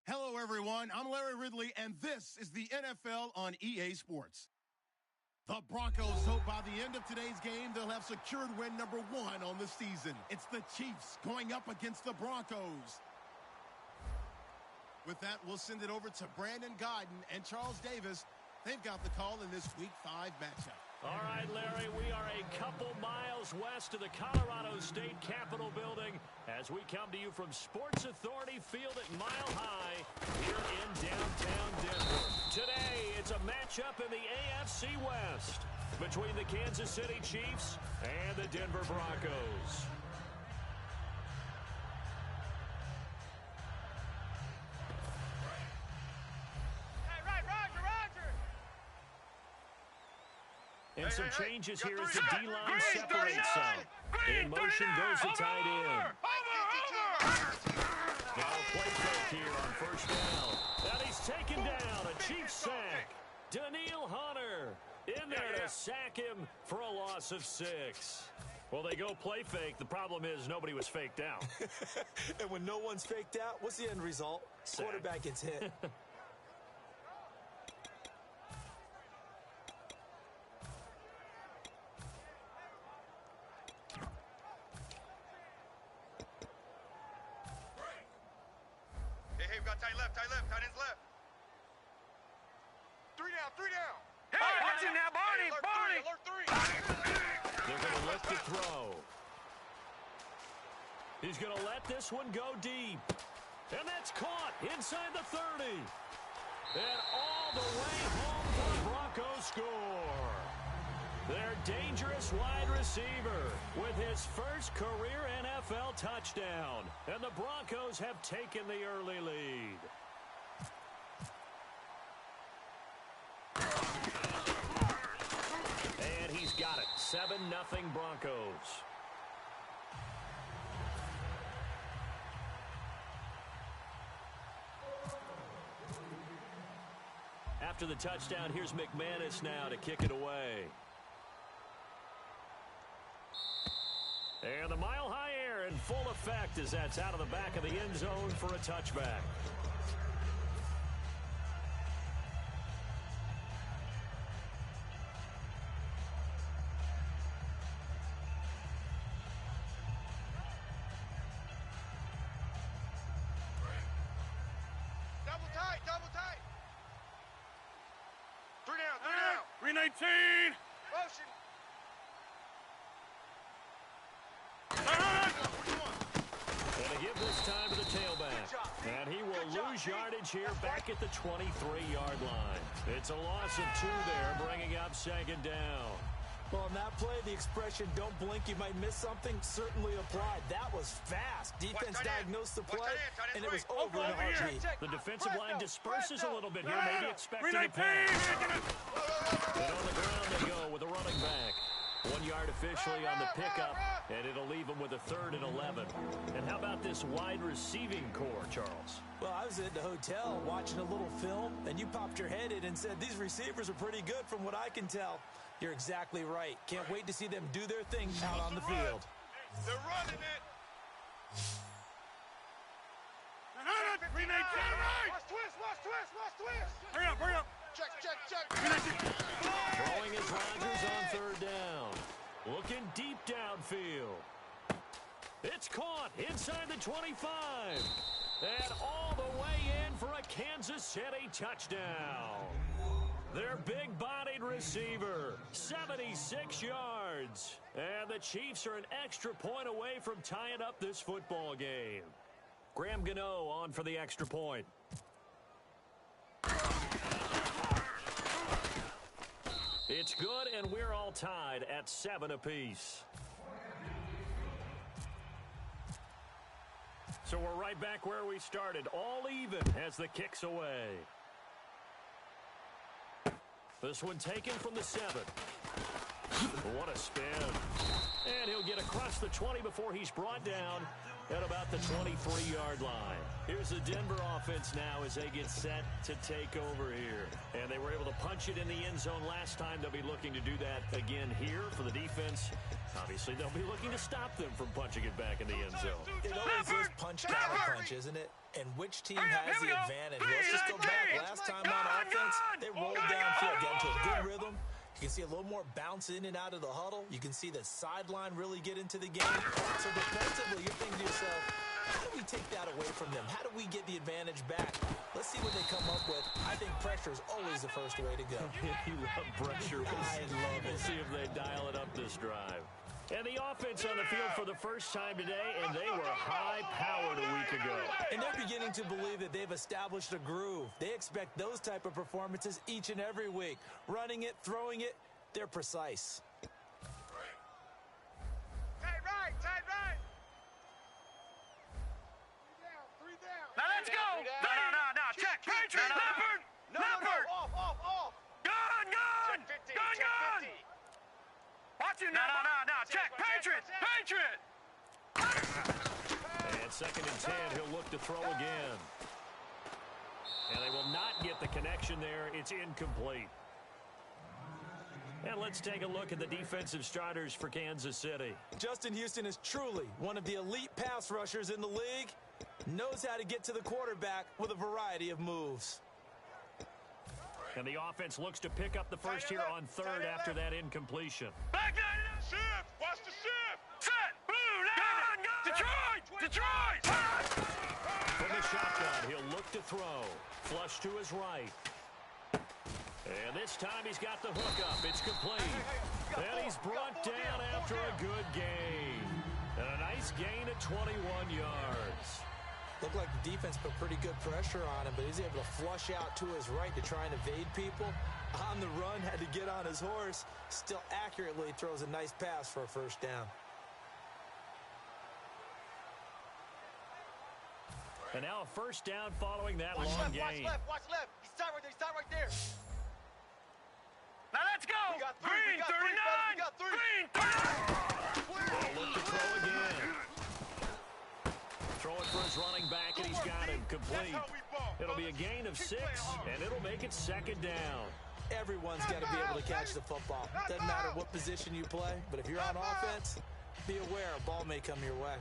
Hello, everyone. I'm Larry Ridley, and this is the NFL on EA Sports. The Broncos hope by the end of today's game they'll have secured win number 1 on the season. It's the Chiefs going up against the Broncos. With that, we'll send it over to Brandon Godden and Charles Davis. They've got the call in this Week 5 matchup. All right, Larry, we are a couple miles west of the Colorado State Capitol building as we come to you from Sports Authority Field at Mile High here in downtown Denver. Today, it's a matchup in the AFC West between the Kansas City Chiefs and the Denver Broncos. And some changes here as the D-line separates some. In motion goes the tight end. Now play fake here on first down. And he's taken down. A Chiefs sack. Daniil Hunter in there to sack him for a loss of 6. Well, they go play fake. The problem is nobody was faked out. And when no one's faked out, what's the end result? Sack. Quarterback gets hit. Hey, we got tight left, tight ends left. 3 down. Hey, watch it now, Barney, Barney. Alert 3. They're going to look to throw. He's going to let this one go deep. And that's caught inside the 30. And all the way home for the Broncos score. Their dangerous wide receiver with his first career NFL touchdown. And the Broncos have taken the early lead. And he's got it. 7-0 Broncos. After the touchdown, here's McManus now to kick it away. And the mile-high air in full effect as that's out of the back of the end zone for a touchback. Double tight. 3 down. 319. Motion. And to give this time to the tailback. And he will lose yardage here back at the 23-yard line. It's a loss of 2 there, bringing up 2nd down. Well, on that play, the expression, don't blink, you might miss something, certainly applied. That was fast. Defense diagnosed the play, and it was over in a heartbeat. The defensive line disperses a little bit here, maybe expecting a pass. And on the ground they go with a running back. 1 yard officially on the pickup, and it'll leave them with a 3rd and 11. And how about this wide receiving core, Charles? Well, I was at the hotel watching a little film, and you popped your head in and said, these receivers are pretty good from what I can tell. You're exactly right. Can't wait to see them do their thing out on the field. They're running it. 319 right. Watch twist. Hurry up. Check. Throwing is Rodgers on 3rd down. Looking deep downfield. It's caught inside the 25. And all the way in for a Kansas City touchdown. Their big-bodied receiver, 76 yards. And the Chiefs are an extra point away from tying up this football game. Graham Gano on for the extra point. It's good, and we're all tied at 7 apiece. So we're right back where we started, all even as the kick's away. This one taken from the 7. What a spin. And he'll get across the 20 before he's brought down at about the 23-yard line. Here's the Denver offense now as they get set to take over here. And they were able to punch it in the end zone last time. They'll be looking to do that again here for the defense. Obviously, they'll be looking to stop them from punching it back in the end zone. It always is punch, counter punch. advantage, isn't it? And which team has the advantage? Let's just go back. Last time on offense, they rolled downfield, got into a good rhythm. You can see a little more bounce in and out of the huddle. You can see the sideline really get into the game. So defensively, you're thinking to yourself, how do we take that away from them? How do we get the advantage back? Let's see what they come up with. I think pressure is always the first way to go. You love pressure. I love it. We'll see if they dial it up this drive. And the offense on the field for the first time today, and they were high-powered a week ago. And they're beginning to believe that they've established a groove. They expect those type of performances each and every week. Running it, throwing it, they're precise. Tight right, tight right. Three down. Now let's go. No. Check. Patriot. Leopard. Leopard. Off. Gun. Check 50. Gun. Check 50. Watch it now. No. Check. Patriot. And 2nd and 10, he'll look to throw again. And they will not get the connection there. It's incomplete. And let's take a look at the defensive starters for Kansas City. Justin Houston is truly one of the elite pass rushers in the league. Knows how to get to the quarterback with a variety of moves. And the offense looks to pick up the first here on 3rd after that incompletion. Back nine. Shift. Watch the shift. Set. Blue. Gun. Detroit. From the shotgun, he'll look to throw. Flush to his right. And this time he's got the hook up. It's complete. And he's brought down after a good gain. And a nice gain of 21 yards. Looked like the defense put pretty good pressure on him, but he's able to flush out to his right to try and evade people. On the run, had to get on his horse. Still accurately throws a nice pass for a first down. And now a first down following that Watch long left, gain. watch left. He's tight right there. Now let's go. We got three, Green. we got three, 39. we got three. Green. 39. They'll look to throw again. Throwing for his running back, and he's got him complete. It'll be a gain of 6, and it'll make it 2nd down. Everyone's got to be able to catch the football. Doesn't matter what position you play, but if you're on offense, be aware a ball may come your way.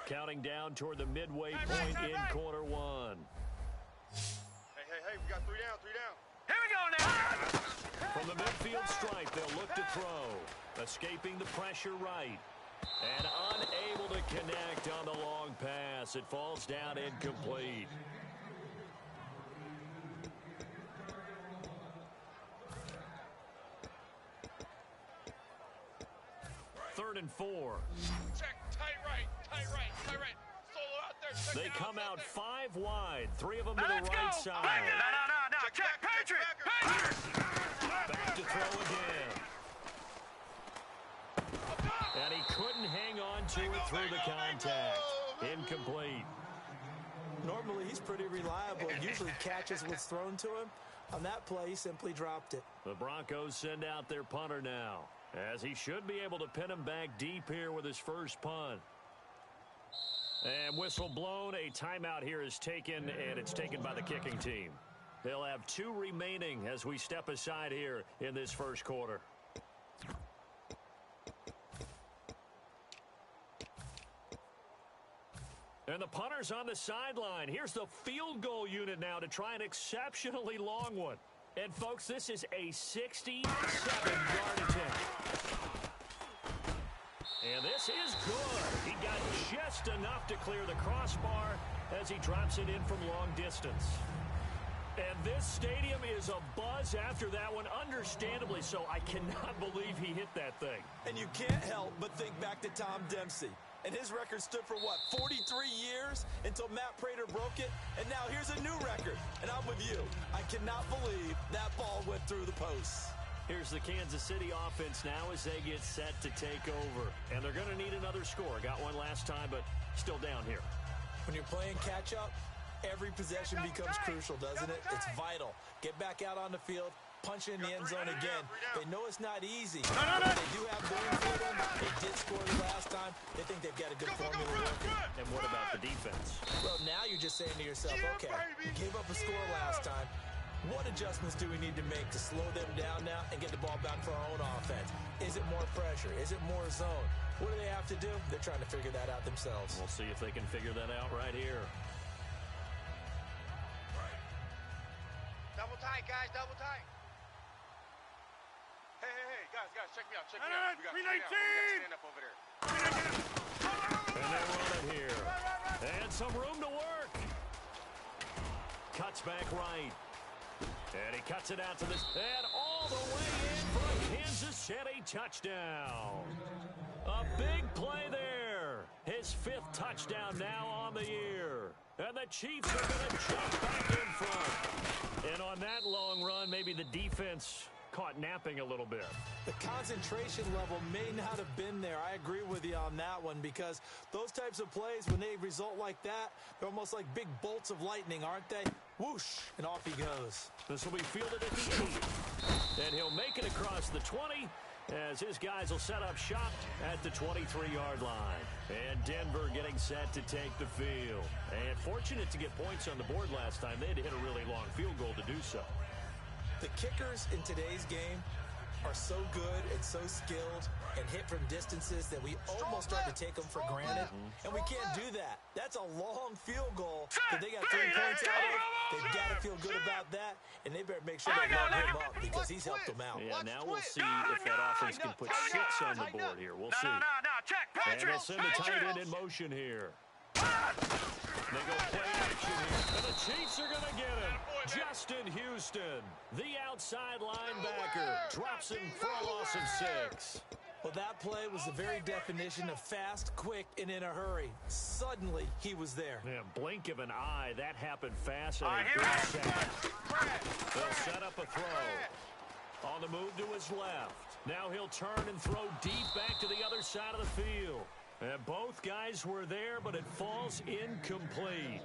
Counting down toward the midway point in quarter 1. Hey, we got 3 down. Here we go now. From the midfield stripe, they'll look to throw. Escaping the pressure right. And unable to connect on the long pass. It falls down incomplete. Third and 4. Check, tight right. Solo out there. They come out 5 wide. 3 of them to Now the let's right go. side. No. Check. Patriot. Back to throw again. And he couldn't hang on to it through the contact. Incomplete. Normally, he's pretty reliable. Usually catches what's thrown to him. On that play, he simply dropped it. The Broncos send out their punter now, as he should be able to pin him back deep here with his first punt. And whistle blown. A timeout here is taken, and it's taken by the kicking team. They'll have 2 remaining as we step aside here in this first quarter. And the punter's on the sideline. Here's the field goal unit now to try an exceptionally long one. And, folks, this is a 67-yard attempt. And this is good. He got just enough to clear the crossbar as he drops it in from long distance. And this stadium is abuzz after that one, understandably so. I cannot believe he hit that thing. And you can't help but think back to Tom Dempsey. And his record stood for, 43 years until Matt Prater broke it. And now here's a new record. And I'm with you. I cannot believe that ball went through the posts. Here's the Kansas City offense now as they get set to take over. And they're going to need another score. Got one last time, but still down here. When you're playing catch-up, every possession becomes crucial, doesn't it? It's vital. Get back out on the field, punch in the end zone again. They know it's not easy. But they do have going for them. They did score the last time. They think they've got a good formula working. And what about the defense? Well, now you're just saying to yourself, okay, we gave up a score last time. What adjustments do we need to make to slow them down now and get the ball back for our own offense? Is it more pressure? Is it more zone? What do they have to do? They're trying to figure that out themselves. We'll see if they can figure that out right here. Double tight, guys, double tight. Hey, guys, check me out, check me out. We got to stand up over there. And they run it here. And some room to work. Cuts back right. And he cuts it out to this. And all the way in for a Kansas City touchdown. A big play there. His 5th touchdown now on the year. And the Chiefs are going to jump back in front. And on that long run, maybe the defense caught napping a little bit. The concentration level may not have been there. I agree with you on that one, because those types of plays, when they result like that, they're almost like big bolts of lightning, aren't they? Whoosh, and off he goes. This will be fielded at the 8. And he'll make it across the 20 as his guys will set up shop at the 23-yard line. And Denver getting set to take the field. And fortunate to get points on the board last time. They had to hit a really long field goal to do so. The kickers in today's game are so good and so skilled and hit from distances that we almost start to take them for granted. And we can't do that. That's a long field goal that they got 3 points out of. They've got to feel good about that, and they better make sure they load him up because he's helped them out. Yeah, now we'll see if that offense can put 6 on the board here. We'll see. Check. And they'll send the tight end in motion here. They go play action here. And the Chiefs are going to get him. Justin Houston, the outside linebacker, drops him for a loss of 6. Well, that play was the very definition of fast, quick, and in a hurry. Suddenly, he was there. Yeah, blink of an eye. That happened fast. And a big sack. They'll set up a throw. On the move to his left. Now he'll turn and throw deep back to the other side of the field. And both guys were there, but it falls incomplete.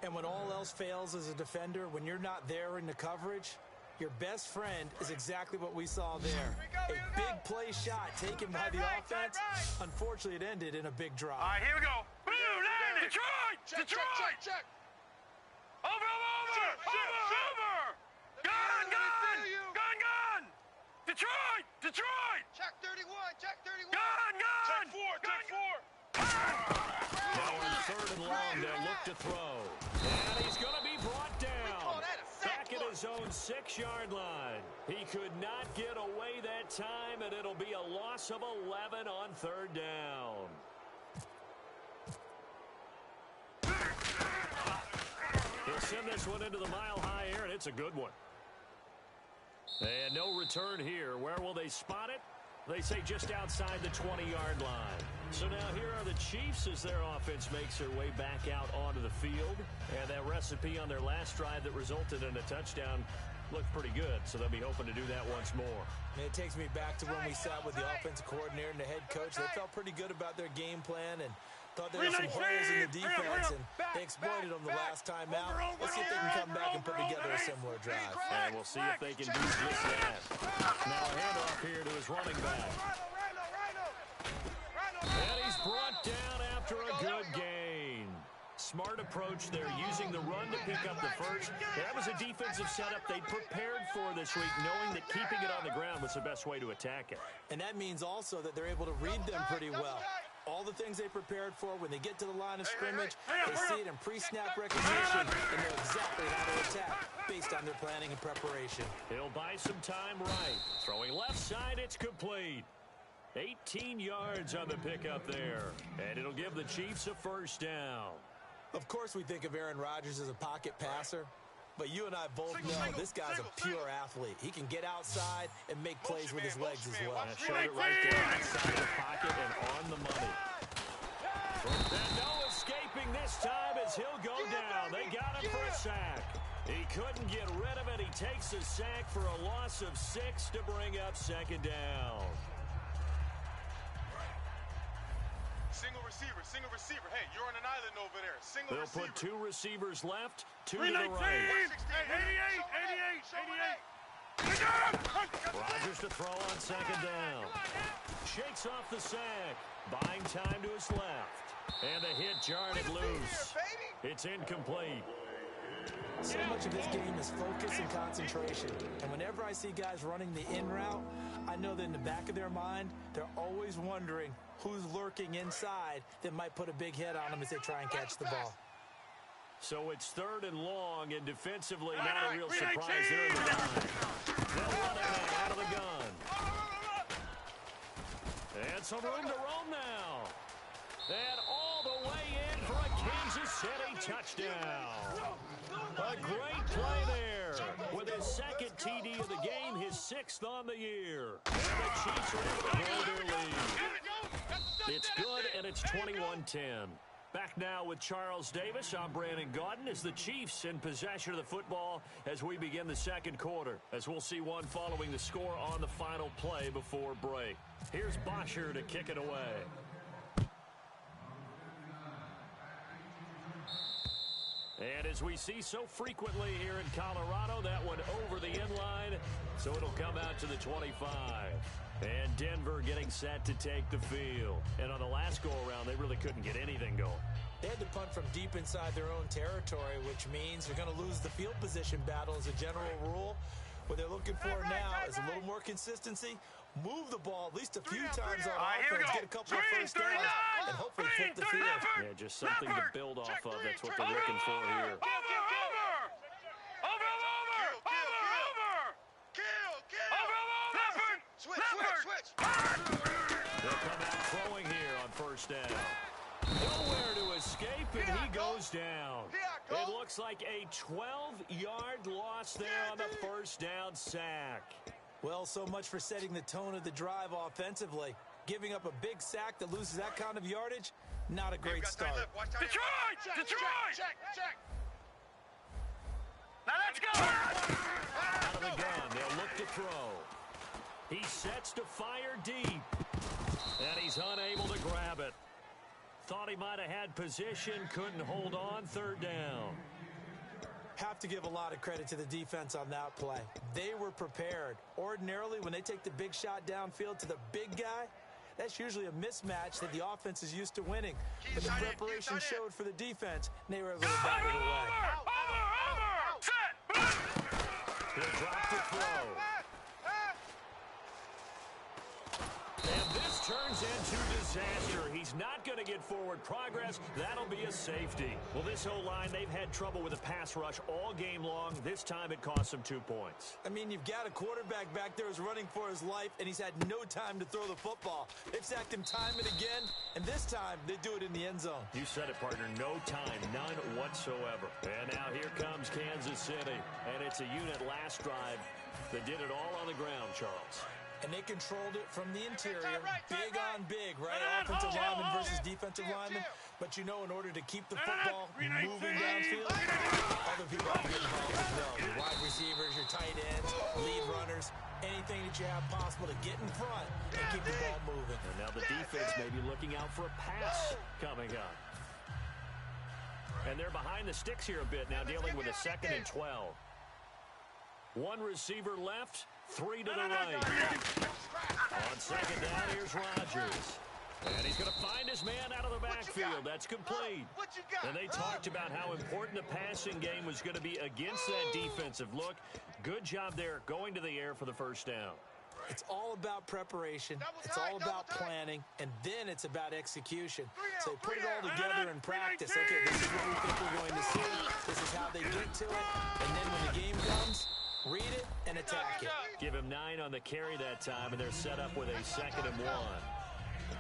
And when all else fails as a defender, when you're not there in the coverage, your best friend is exactly what we saw there. A big play shot taken by the offense. Unfortunately, it ended in a big drop. All right, here we go. Blue line, Detroit! Check. Over! Gun! Detroit! Check 31! Gun! Check 4! Now on 3rd and long, they'll look to throw. And he's going to be brought down. Back at his own 6-yard line. He could not get away that time, and it'll be a loss of 11 on 3rd down. He'll send this one into the mile-high air, and it's a good one. And no return here. Where will they spot it? They say just outside the 20-yard line. So now here are the Chiefs as their offense makes their way back out onto the field. And that recipe on their last drive that resulted in a touchdown looked pretty good. So they'll be hoping to do that once more. And it takes me back to when we sat with the offensive coordinator and the head coach. They felt pretty good about their game plan and thought there were some holes in the defense, and they exploited them the last time out. Let's see if they can come back and put together a similar drive. And we'll see if they can do just that. Now a handoff here to his running back. And he's brought down after a good gain. Smart approach there, using the run to pick up the first. That was a defensive setup they prepared for this week, knowing that keeping it on the ground was the best way to attack it. And that means also that they're able to read them pretty well. All the things they prepared for, when they get to the line of scrimmage, they see it in pre-snap recognition and know exactly how to attack based on their planning and preparation. He'll buy some time right. Throwing left side, it's complete. 18 yards on the pickup there. And it'll give the Chiefs a 1st down. Of course we think of Aaron Rodgers as a pocket passer, but you and I both know this guy's a pure athlete. He can get outside and make plays with his legs as well. Showed it right there outside the pocket and on the money. And no escaping this time as he'll go down. They got him for a sack. He couldn't get rid of it. He takes a sack for a loss of 6 to bring up 2nd down. Single receiver. Hey, you're on an island over there. They'll put 2 receivers left, 2 to the right. 88. Rodgers to throw on 2nd down. Shakes off the sack. Buying time to his left. And the hit jarred it loose. It's incomplete. So much of this game is focus and concentration. And whenever I see guys running the in route, I know that in the back of their mind, they're always wondering who's lurking inside that might put a big hit on them as they try and catch the ball. So it's 3rd and long, and defensively not a real surprise there in the line. They'll run it now out of the gun. And some room to roam now. And all the way in for a Kansas City touchdown. A great play there with his 2nd TD of the game, his 6th on the year. And the Chiefs are able to grow their lead. It's good, and it's 21-10. Back now with Charles Davis. I'm Brandon Gaudin as the Chiefs in possession of the football as we begin the 2nd quarter, as we'll see one following the score on the final play before break. Here's Bosher to kick it away. And as we see so frequently here in Colorado, that one over the end line, so it'll come out to the 25. And Denver getting set to take the field. And on the last go-around, they really couldn't get anything going. They had to punt from deep inside their own territory, which means they're going to lose the field position battle as a general rule. What they're looking for now is a little more consistency, move the ball at least a few times on offense, get a couple of first downs, and hopefully flip the field. Yeah, just something to build off of. That's what they're looking for here. Switch. They'll come out throwing here on 1st down. Nowhere to escape, and he goes down. It looks like a 12-yard loss there on the 1st down sack. Well, so much for setting the tone of the drive offensively. Giving up a big sack that loses that kind of yardage, not a great start. Detroit! Check! Now let's go! Out of the gun, they'll look to throw. He sets to fire deep, and he's unable to grab it. Thought he might have had position, couldn't hold on, 3rd down. Have to give a lot of credit to the defense on that play. They were prepared. Ordinarily, when they take the big shot downfield to the big guy, that's usually a mismatch that the offense is used to winning. But the preparation showed for the defense, and they were able to bat it away. He'll drop the throw. And this turns into disaster. He's not going to get forward progress. That'll be a safety. Well, this whole line, they've had trouble with a pass rush all game long. This time it cost them 2 points. I mean, you've got a quarterback back there who's running for his life, and he's had no time to throw the football. They've sacked him time and again, and this time they do it in the end zone. You said it, partner. No time, none whatsoever. And now here comes Kansas City. And it's a unit last drive that did it all on the ground, Charles. And they controlled it from the interior, big on big, right? Offensive lineman versus defensive lineman. But you know, in order to keep the football moving downfield, other people have to get involved as well. Your wide receivers, your tight ends, lead runners, anything that you have possible to get in front and keep the ball moving. And now the defense may be looking out for a pass coming up. And they're behind the sticks here a bit now, dealing with a 2nd and 12. One receiver left, 3 to the right. On 2nd down, here's Rodgers. And he's going to find his man out of the backfield. That's complete. And they talked about how important the passing game was going to be against that defensive look. Good job there going to the air for the 1st down. It's all about preparation. It's all about planning. And then it's about execution. So put it all together in practice. Okay, this is what we think we're going to see. This is how they get to it. And then when the game comes, read it and attack it. Give him 9 on the carry that time, and they're set up with a 2nd and 1.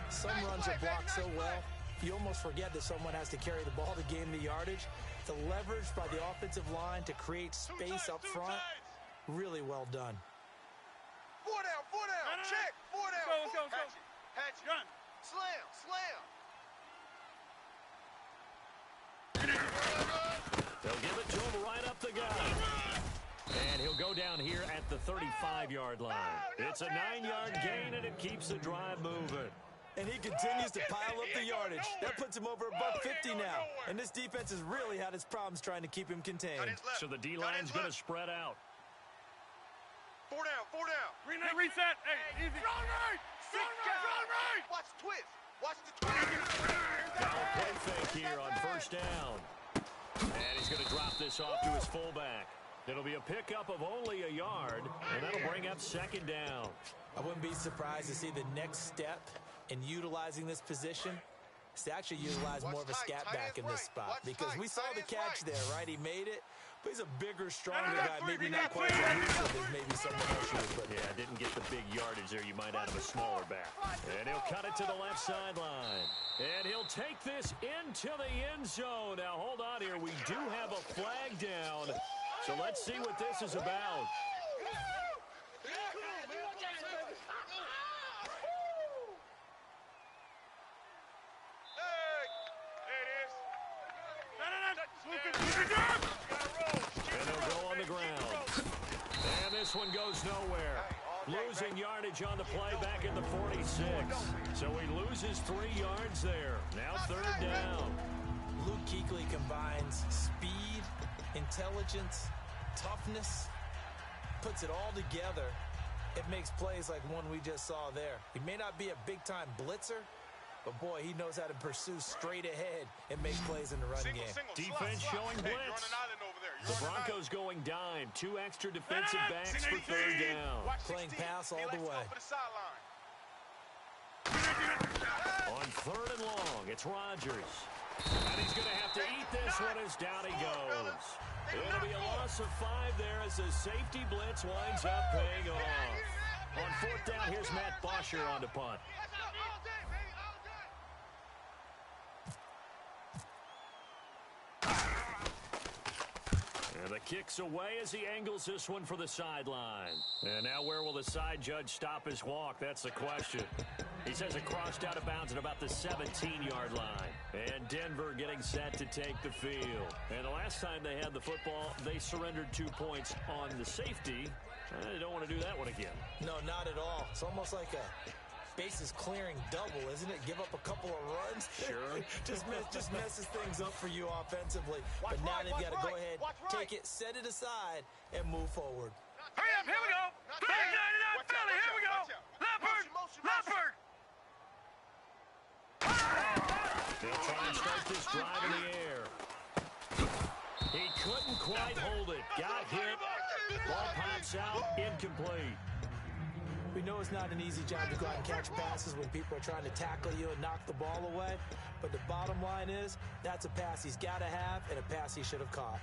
Some runs are blocked so well, you almost forget that someone has to carry the ball to gain the yardage. The leverage by the offensive line to create space up front, really well done. 4 down, check, 4 down. Go. Hatch it. Run. Slam. They'll give it to him right up the gut. And he'll go down here at the 35-yard line. It's a 9-yard gain, and it keeps the drive moving. And he continues to pile up the yardage. That puts him over $150 now. And this defense has really had its problems trying to keep him contained. So the D-line's going to spread out. 4 down. Reset. Hey, easy. Strong right. Watch the twist. Now a play fake here on first down. And he's going to drop this off to his fullback. It'll be a pickup of only a yard, and that'll bring up second down. I wouldn't be surprised to see the next step in utilizing this position is to actually utilize more of a scat back in this spot. Because we saw the catch there, right? He made it. But he's a bigger, stronger guy, maybe not quite as elusive as maybe someone else should. But yeah, didn't get the big yardage there you might out of a smaller back. And he'll cut it to the left sideline. And he'll take this into the end zone. Now, hold on here. We do have a flag down. So let's see what this is about. And they'll go on the ground. And this one goes nowhere. Losing yardage on the play back in the 46. So he loses 3 yards there. Now third down. Luke Kuechly combines speed, intelligence, toughness, puts it all together. It makes plays like one we just saw there. He may not be a big-time blitzer, but, boy, he knows how to pursue straight ahead and make plays in the run game. Defense showing blitz. The Broncos going dime. 2 extra defensive backs for third down. Playing pass all the way. On third and long, it's Rodgers. And he's going to have to eat this one as down he goes. It'll be a loss of 5 there as the safety blitz winds up paying off. On fourth down, here's Matt Bosher on the punt. And the kick's away as he angles this one for the sideline. And now where will the side judge stop his walk? That's the question. He says it crossed out of bounds at about the 17-yard line. And Denver getting set to take the field. And the last time they had the football, they surrendered 2 points on the safety. They don't want to do that one again. No, not at all. It's almost like a bases clearing double, isn't it? Give up a couple of runs. Sure. just messes things up for you offensively. But now they've got to go ahead, take it, set it aside, and move forward. Hurry up, here we go. 39 Philly, here we go. Leopard, Leopard. They'll try and start this drive in the air. He couldn't quite hold it. Got hit. Ball pops out. Incomplete. We know it's not an easy job to go out and catch passes when people are trying to tackle you and knock the ball away. But the bottom line is, that's a pass he's got to have and a pass he should have caught.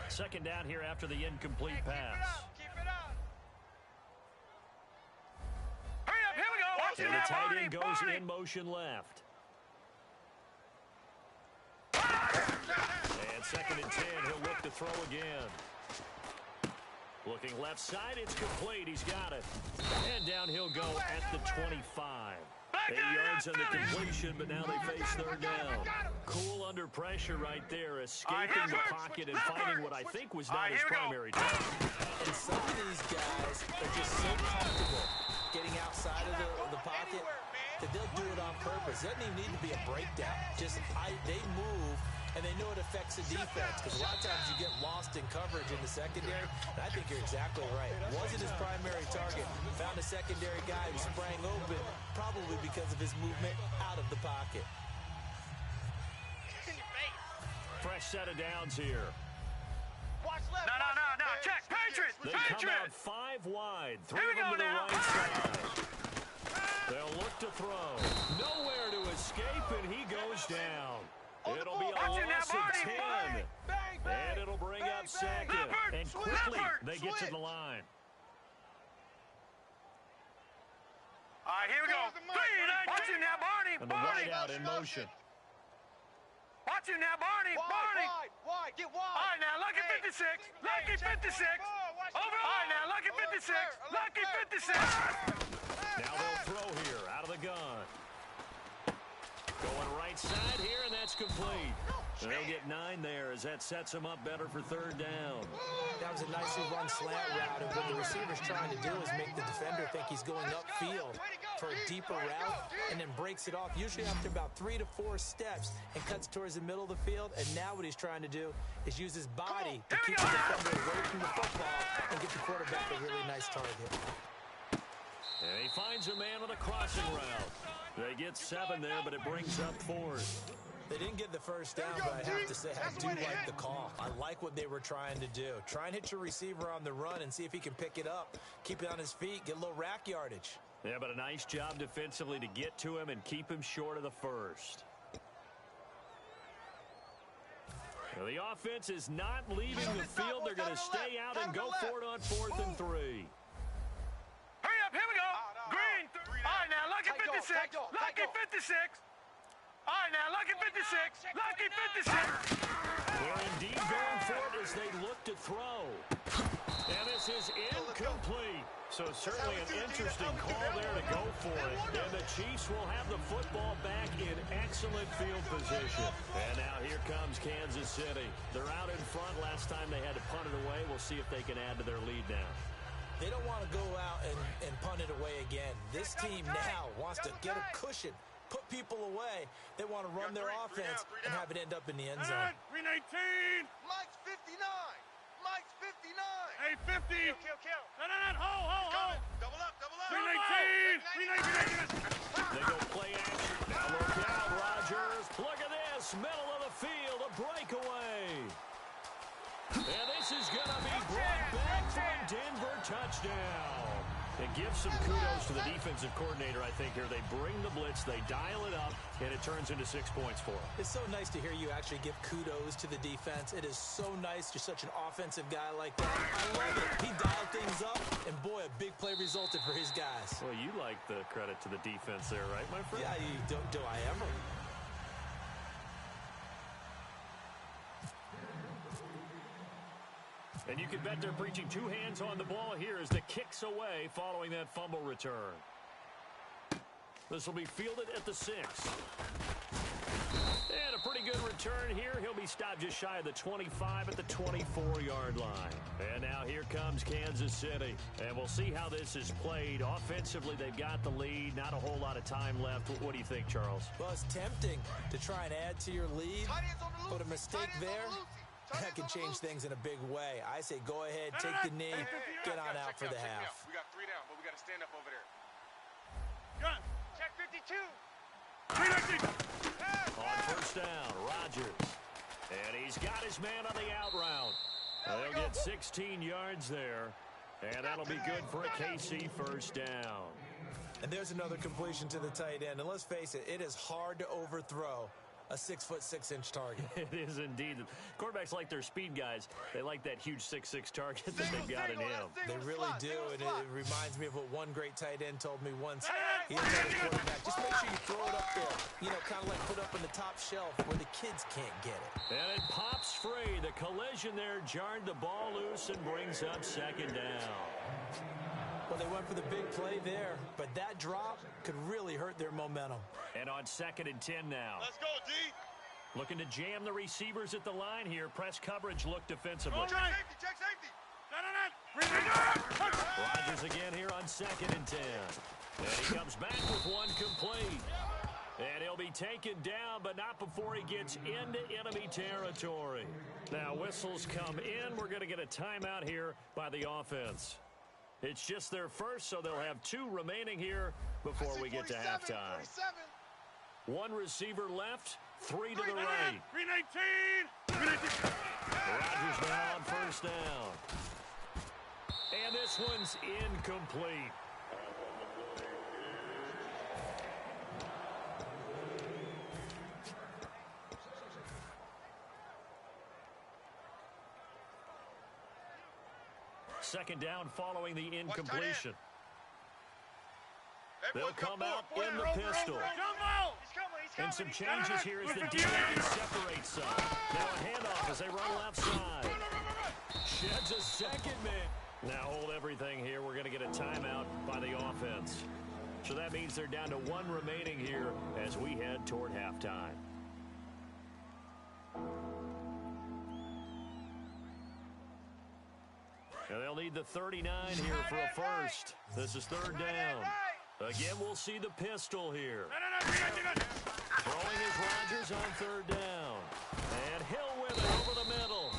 Second down here after the incomplete pass. Keep it up. Hurry up, here we go. Watch And it the now, tight Barney, end goes Barney. in motion left. And second and 10, he'll look to throw again. Looking left side, it's complete. He's got it. And down he'll go at the 25. 8 yards on the completion, but now they face third down. Cool under pressure right there, escaping the pocket and finding what I think was not his primary target. And some of these guys are just so comfortable getting outside of the pocket that they'll do it on purpose. It doesn't even need to be a breakdown. They move, and they know it affects the defense, because a lot of times you get lost in coverage in the secondary. And I think you're exactly right. Wasn't his primary target. Found a secondary guy who sprang open, probably because of his movement out of the pocket. Fresh set of downs here. No. Check. Patriots. They come out Patriots. 5 wide. 3 Here we of them go to the now. right side. They'll look to throw. Nowhere to escape, and he goes down. It'll be a loss of 10. And it'll bring up second. And quickly, they get to the line. All right, here we go. 3-19. Watch it now, Barney. And the Barney. wide out in motion. Watch it now, Barney. Barney. Wide, get wide. All right, now, Lucky 56. Lucky 56. Over. All right, now, Lucky 56. Lucky 56. Now they'll throw here out of the gun. Going right side here, and that's complete. And they'll get 9 there as that sets them up better for third down. That was a nicely run slant route, and what the receiver's trying to do is make the defender think he's going upfield for a deeper route, and then breaks it off, usually after about 3 to 4 steps, and cuts towards the middle of the field. And now what he's trying to do is use his body to keep the defender away from the football and get the quarterback a really nice target. And he finds a man on a crossing route. They get 7 there, but it brings up 4th. They didn't get the first down, but I have to say I do like the call. I like what they were trying to do. Try and hit your receiver on the run and see if he can pick it up. Keep it on his feet, get a little rack yardage. Yeah, but a nice job defensively to get to him and keep him short of the first. Well, the offense is not leaving the field. They're going to stay out and go for it on 4th and 3. Hurry up, here we go. Green. All right, now, lucky 56. Lucky 56. All right, now, lucky 56. Lucky 56. They're indeed going for it as they look to throw. And this is incomplete. So certainly an interesting call there to go for it. And the Chiefs will have the football back in excellent field position. And now here comes Kansas City. They're out in front. Last time they had to punt it away. We'll see if they can add to their lead now. They don't want to go out and punt it away again. This team now wants to get a cushion, put people away. They want to run their offense and have it end up in the end zone. 319. Mike's 59. Mike's 59. Hey, 50. Kill. No. Ho. Double up. 319. They go play action. Now look out, Rodgers. Look at this. Middle of the field, a breakaway. And this is going to be brought back from Denver. Touchdown. It gives some kudos to the defensive coordinator, I think, here. They bring the blitz, they dial it up, and it turns into 6 points for them. It's so nice to hear you actually give kudos to the defense. It is so nice. You're such an offensive guy like that. I love it. He dialed things up, and boy, a big play resulted for his guys. Well, you like the credit to the defense there, right, my friend? Yeah, do I ever? And you can bet they're preaching 2 hands on the ball here as the kick's away following that fumble return. This will be fielded at the 6. And a pretty good return here. He'll be stopped just shy of the 25 at the 24-yard line. And now here comes Kansas City. And we'll see how this is played. Offensively, they've got the lead. Not a whole lot of time left. What do you think, Charles? Well, it's tempting to try and add to your lead, but a mistake there, that can change things in a big way. I say go ahead, take the knee, get on out for the half. We got 3 down, but we got to stand up over there. Gun. Check 52. 319. On first down, Rodgers. And he's got his man on the out route. They'll get 16 yards there. And that'll be good for a KC first down. And there's another completion to the tight end. And let's face it, it is hard to overthrow a 6'6" target. It is indeed. Quarterbacks like their speed guys. They like that huge 6'6" target that they've got in him. They really do, and it reminds me of what one great tight end told me once. He told the quarterback, just make sure you throw it up there. You know, kind of like put up on the top shelf where the kids can't get it. And it pops free. The collision there jarred the ball loose and brings up second down. Well, they went for the big play there, but that drop could really hurt their momentum. And on 2nd and 10 now. Let's go, D. Looking to jam the receivers at the line here. Press coverage look defensively. Check safety. Rodgers again here on 2nd and 10. And he comes back with one complete. And he'll be taken down, but not before he gets into enemy territory. Now whistles come in. We're going to get a timeout here by the offense. It's just their first, so they'll have 2 remaining here before we get to halftime. 47. 1 receiver left, 3 to the right. 319. Rodgers now on first down. And this one's incomplete. Second down following the incompletion. They'll come out in the pistol. And some changes here as the defense separates some. Now a handoff as they run left side. Sheds a second man. Now hold everything here. We're going to get a timeout by the offense. So that means they're down to 1 remaining here as we head toward halftime. And they'll need the 39 here for a first. This is 3rd down. Again, we'll see the pistol here. Throwing is Rodgers on 3rd down. And Hill with it over the middle.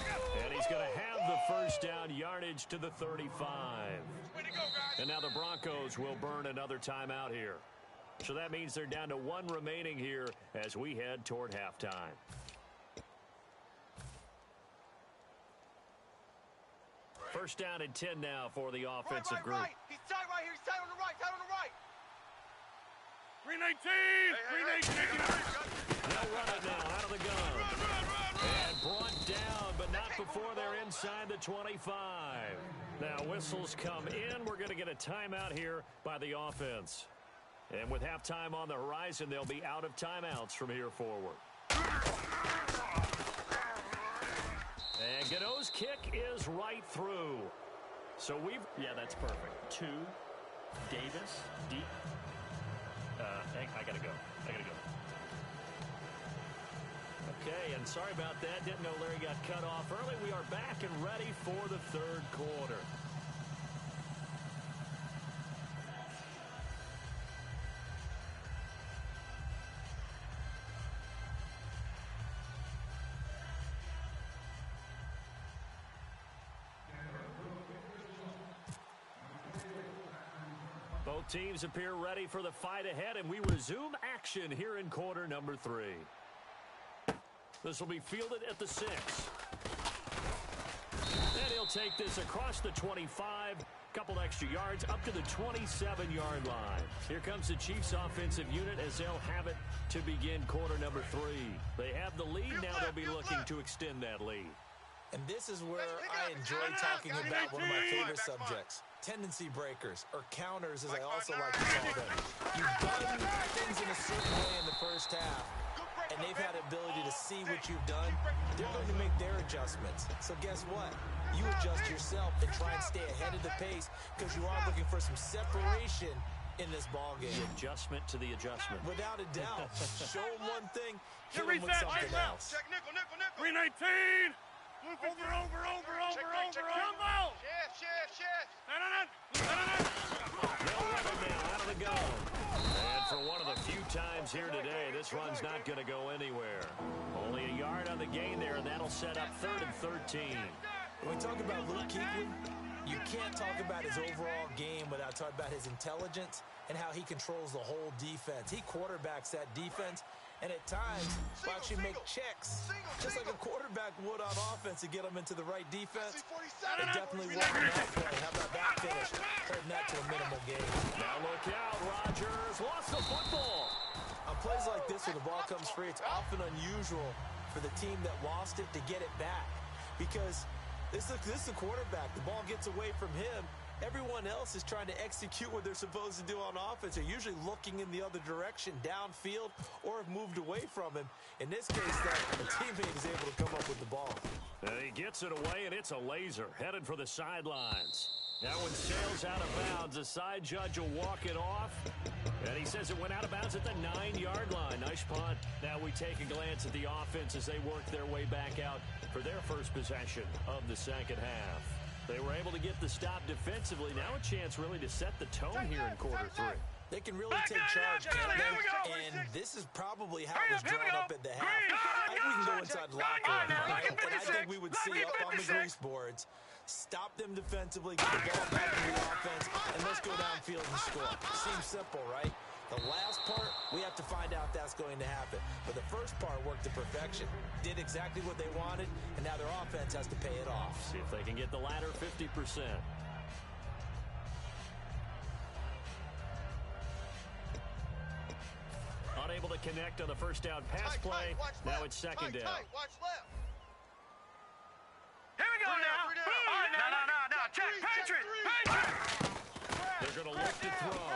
And he's going to have the first down yardage yardage to the 35. Way to go, guys. And now the Broncos will burn another timeout here. So that means they're down to one remaining here as we head toward halftime. First down and 10 now for the offensive group. Right. He's tight right here. He's tight on the right. Tight on the right. 319. 319. They'll run it now out of the gun. And brought down, but not before they're inside the 25. Now whistles come in. We're going to get a timeout here by the offense. And with halftime on the horizon, they'll be out of timeouts from here forward. And Gano's kick is right through. So yeah, that's perfect. 2, Davis, deep. I gotta go. Okay, and sorry about that. Didn't know Larry got cut off early. We are back and ready for the third quarter. Both teams appear ready for the fight ahead, and we resume action here in quarter number 3. This will be fielded at the 6. And he'll take this across the 25, couple extra yards, up to the 27-yard line. Here comes the Chiefs offensive unit as they'll have it to begin quarter number 3. They have the lead, now they'll be looking to extend that lead. And this is where I enjoy talking about one of my favorite subjects, tendency breakers, or counters as I also like to call them. You've done things in a certain way in the first half, and they've had the ability to see what you've done. They're going to make their adjustments. So guess what? You adjust yourself and try and stay ahead of the pace because you are looking for some separation in this ball game. The adjustment to the adjustment. Without a doubt. Show them one thing, hit Here them with something else. Check nickel, nickel, nickel. 319. Over. Jumbo. Shift. They'll run it now out of the gun. And for one of the few times here today, this run's not going to go anywhere. Only a yard on the gain there, and that'll set up 3rd and 13. When we talk about Luke Kuechly, you can't talk about his overall game without talking about his intelligence and how he controls the whole defense. He quarterbacks that defense, and at times will actually make checks, just like a quarterback would on offense to get them into the right defense. It definitely worked in that play. How about that finish? Holding that to a minimal gain. Now look out, Rodgers lost the football. On plays like this where the ball comes free, it's often unusual for the team that lost it to get it back because this is the quarterback. The ball gets away from him. Everyone else is trying to execute what they're supposed to do on offense. They're usually looking in the other direction, downfield, or have moved away from him. In this case, a teammate is able to come up with the ball. And he gets it away, and it's a laser headed for the sidelines. That one sails out of bounds. The side judge will walk it off. And he says it went out of bounds at the 9-yard line. Nice punt. Now we take a glance at the offense as they work their way back out for their first possession of the second half. They were able to get the stop defensively. Now a chance really to set the tone here in quarter 3. They can really take charge, can't they? And this is probably how it was drawn up at the half. I think we can go inside the locker room. And I think we would see up on the grease boards, stop them defensively, get the ball back to the offense, and let's go downfield and score. Seems simple, right? The last part, we have to find out if that's going to happen. But the first part worked to perfection. Did exactly what they wanted, and now their offense has to pay it off. See if they can get the latter 50%. Unable to connect on the first down pass play. Now it's second down. Watch left. Here we go now. All right, no. Check. Patriot. They're going to look to throw.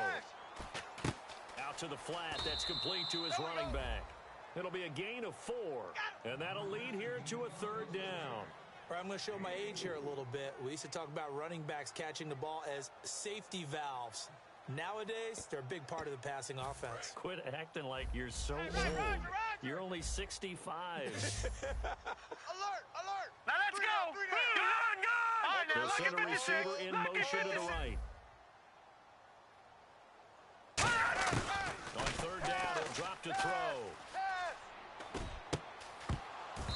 Out to the flat. That's complete to his running back. It'll be a gain of 4. And that'll lead here to a 3rd down. I'm going to show my age here a little bit. We used to talk about running backs catching the ball as safety valves. Nowadays, they're a big part of the passing offense. Quit acting like you're so old. You're only 65. Alert. Now let's go. Go. The center receiver in motion to the right. On 3rd down, he'll drop to throw.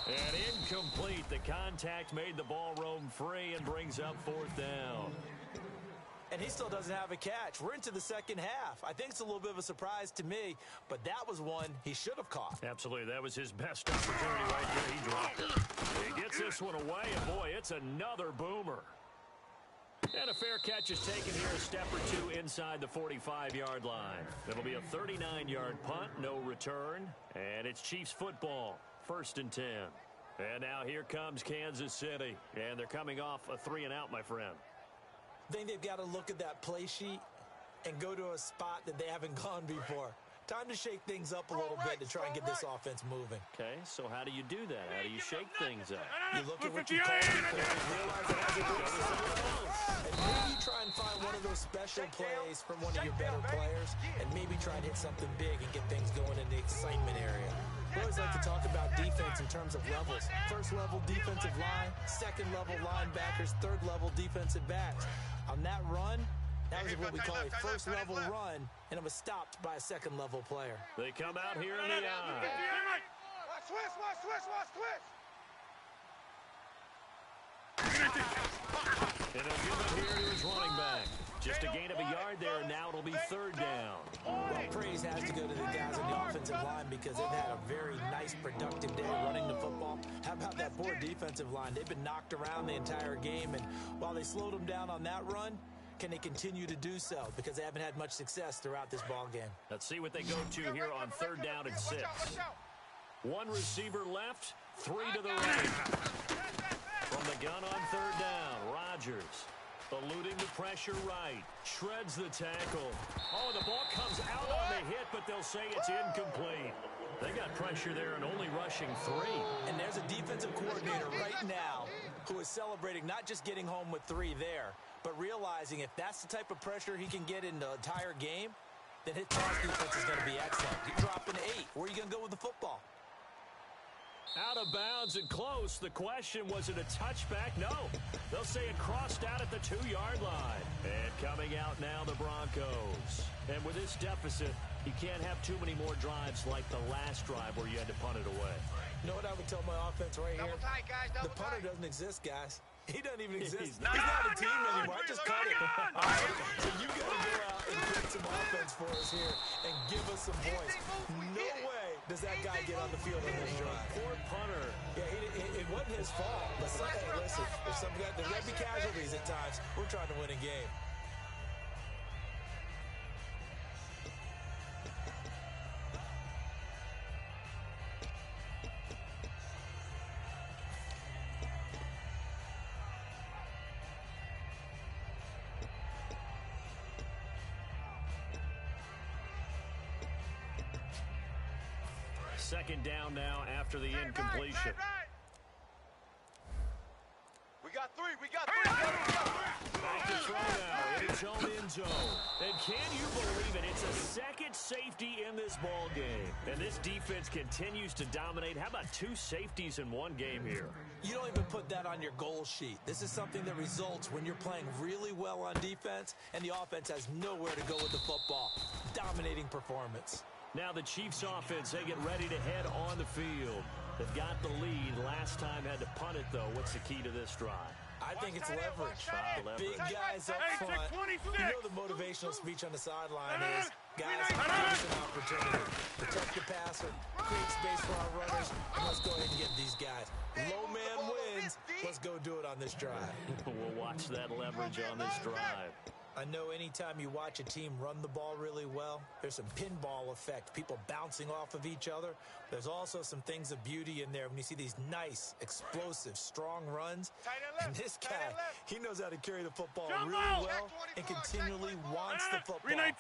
And incomplete. The contact made the ball roam free and brings up 4th down. And he still doesn't have a catch. We're into the second half. I think it's a little bit of a surprise to me, but that was one he should have caught. Absolutely. That was his best opportunity right there. He dropped it. He gets this one away, and boy, it's another boomer. And a fair catch is taken here, a step or two inside the 45-yard line. It'll be a 39-yard punt, no return, and it's Chiefs football, 1st and 10. And now here comes Kansas City, and they're coming off a 3-and-out, my friend. I think they've got to look at that play sheet and go to a spot that they haven't gone before. Time to shake things up a little bit to try and get this offense moving. Okay, so how do you do that? How do you shake things up? You look at what you call it, realize it has a good side, and maybe try and find one of those special plays from one of your better players, and maybe try and hit something big and get things going in the excitement area. We always like to talk about defense in terms of levels. 1st level defensive line, 2nd level linebackers, 3rd level defensive backs. On that run, that was what we call a 1st level run, and it was stopped by a 2nd level player. They come out here in the eye. And he'll give it here to his running back. Just a gain of a yard there, and now it'll be 3rd down. Well, praise has to go to the guys on the offensive line because they've had a very nice, productive day running the football. How about that poor defensive line? They've been knocked around the entire game, and while they slowed them down on that run, can they continue to do so? Because they haven't had much success throughout this ball game. Let's see what they go to here on 3rd down and 6. One receiver left, 3 to the right. From the gun on 3rd down, Rodgers. Eluding the pressure right. Shreds the tackle. Oh, the ball comes out on the hit, but they'll say it's incomplete. They got pressure there and only rushing 3. And there's a defensive coordinator right now who is celebrating not just getting home with 3 there, but realizing if that's the type of pressure he can get in the entire game, then his pass defense is going to be excellent. You're dropping 8. Where are you going to go with the football? Out of bounds and close. The question, was it a touchback? No. They'll say it crossed out at the 2-yard line. And coming out now, the Broncos. And with this deficit, you can't have too many more drives like the last drive where you had to punt it away. You know what I would tell my offense right here? Double tight, guys, the punter doesn't exist, guys. He doesn't even exist. He's not a team anymore. I just cut it. All right? So you got to go out and create some offense for us here and give us some points. No way does that guy get on the field on this drive. Poor punter. Yeah, it wasn't his fault. But hey, listen, if there's got to be casualties at times. We're trying to win a game. Second down now after the incompletion. We got 3. We got 3. Back to throw now in its own end zone. And can you believe it? It's a second safety in this ball game. And this defense continues to dominate. How about 2 safeties in one game here? You don't even put that on your goal sheet. This is something that results when you're playing really well on defense and the offense has nowhere to go with the football. Dominating performance. Now the Chiefs offense, they get ready to head on the field. They've got the lead. Last time had to punt it, though. What's the key to this drive? I think it's leverage. Big guys up front. You know the motivational speech on the sideline is, guys, here's an opportunity. Protect the passer, create space for our runners, and let's go ahead and get these guys. Low man wins. Let's go do it on this drive. We'll watch that leverage on this drive. I know anytime you watch a team run the ball really well, there's some pinball effect, people bouncing off of each other. There's also some things of beauty in there when you see these nice, explosive, strong runs. And this guy, he knows how to carry the football really well and continually wants the football. Why?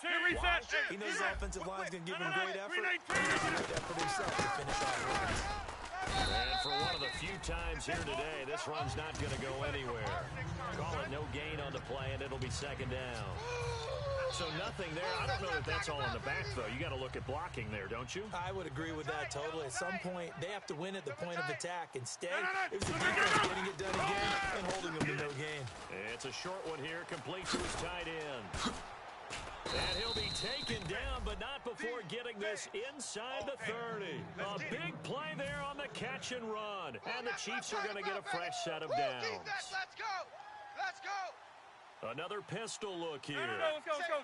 He knows the offensive line's going to give him great effort. He needs great effort himself to finish off runs. And for one of the few times here today, this run's not going to go anywhere. Call it no gain on the play, and it'll be second down. So nothing there. I don't know if that's all in the back, though. You got to look at blocking there, don't you? I would agree with that totally. At some point, they have to win at the point of attack. Instead, it was the defense getting it done again and holding them to no gain. It's a short one here, complete to his tight end. And he'll be taken down, but not before getting this inside the 30. A big play there on the catch and run. And the Chiefs are going to get a fresh set of downs. Let's go. Let's go. Another pistol look here. Let's go.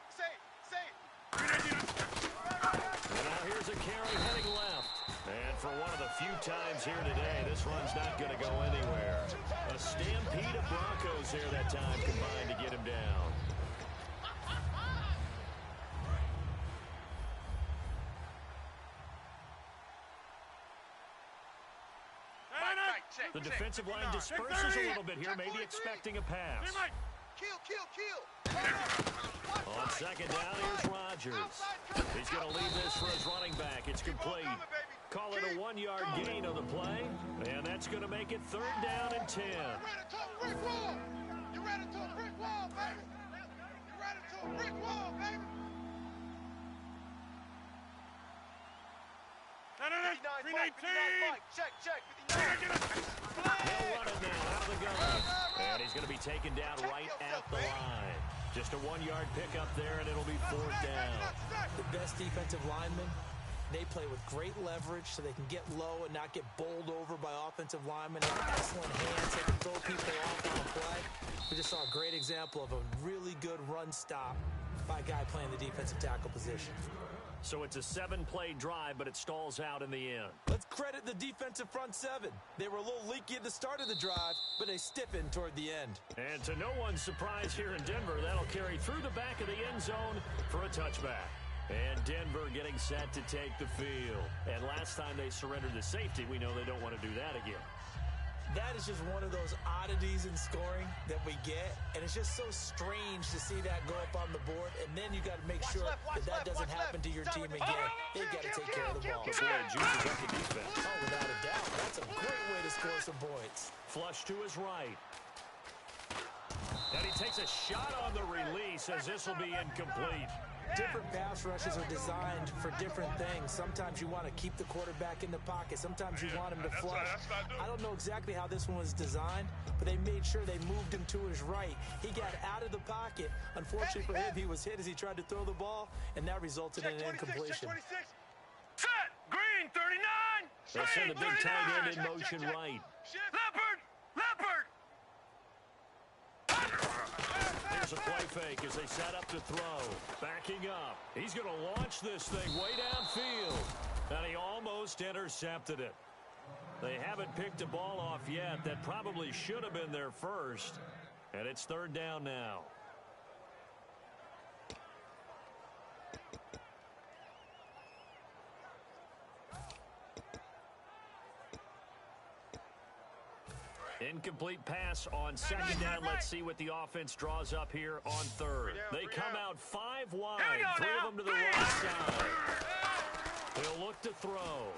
And now here's a carry heading left. And for one of the few times here today, this run's not going to go anywhere. A stampede of Broncos there that time combined to get him down. The defensive line disperses a little bit here, maybe expecting a pass. Kill. On second down, here's Rodgers. He's going to leave this for his running back. It's complete. Call it a 1-yard gain on the play, and that's going to make it 3rd down and 10. You ran into a brick wall, baby. You ran into a brick wall, baby. Check. He'll run it now out of the gun. And he's going to be taken down right at the line. Just a 1-yard pickup there, and it'll be 4th down. The best defensive linemen, they play with great leverage so they can get low and not get bowled over by offensive linemen. They have excellent hands. They can throw people off on a play. We just saw a great example of a really good run stop by a guy playing the defensive tackle position. So it's a 7-play drive, but it stalls out in the end. Let's credit the defensive front 7. They were a little leaky at the start of the drive, but they stiffened toward the end. And to no one's surprise here in Denver, that'll carry through the back of the end zone for a touchback. And Denver getting set to take the field. And last time they surrendered the safety, we know they don't want to do that again. That is just one of those oddities in scoring that we get, and it's just so strange to see that go up on the board, and then you got to make sure that doesn't happen to your team again. They've got to take care of the ball. But boy, it juices up the defense. Oh, without a doubt. That's a great way to score some points. Flush to his right. And he takes a shot on the release as this will be incomplete. Different pass rushes are designed for different things. Sometimes you want to keep the quarterback in the pocket. Sometimes you want him to flush. I don't know exactly how this one was designed, but they made sure they moved him to his right. He got out of the pocket. Unfortunately for him, he was hit as he tried to throw the ball, and that resulted in an incompletion. Set! Green, 39! They send the big tight end in motion right. Leopard! There's a play fake as they set up to throw. Backing up. He's going to launch this thing way downfield. And he almost intercepted it. They haven't picked a ball off yet. That probably should have been their first. And it's 3rd down now. Incomplete pass on 2nd down. Let's see what the offense draws up here on 3rd. They come out 5 wide, 3 of them to the right side. He'll look to throw.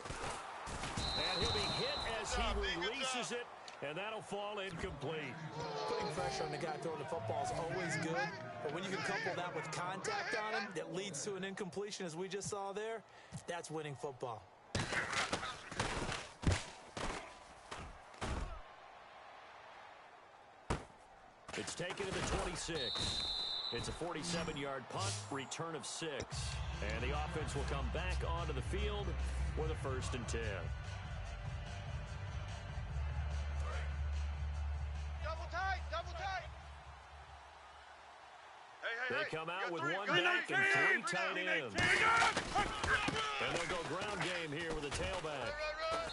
And he'll be hit as he releases it, and that'll fall incomplete. Putting pressure on the guy throwing the football is always good, but when you can couple that with contact on him that leads to an incompletion, as we just saw there, that's winning football. It's taken to the 26. It's a 47-yard punt, return of 6. And the offense will come back onto the field with a 1st and 10. Double tight. They come out with 1 back and 3 tight ends. And they'll go ground game here with a tailback.